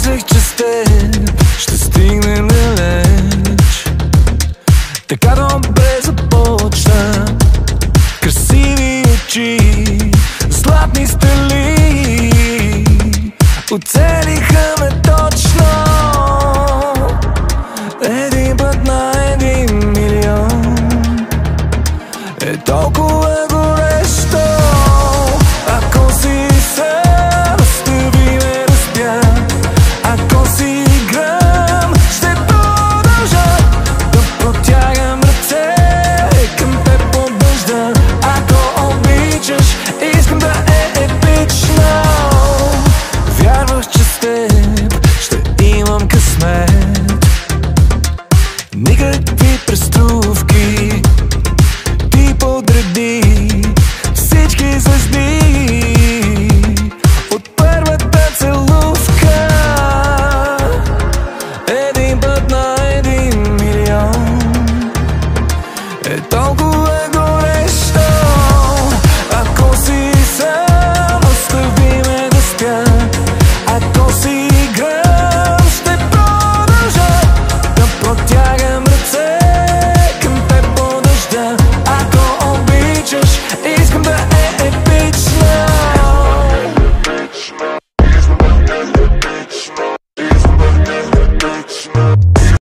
Мислех, че с теб ще стигнем далеч. Така добре започна. Красиви очи, златни стели, оцелиха ме точно. Един път на 1 милион е толкова горещо. Ако си сам, остави ме да спя. Ако си гръм, ще продължа да протягам ръце към теб по дъжда. Ако обичаш, искам да е епично. Вярвах, че с теб ще имам късмет. Никакви преступки, ти подреди всички звезди.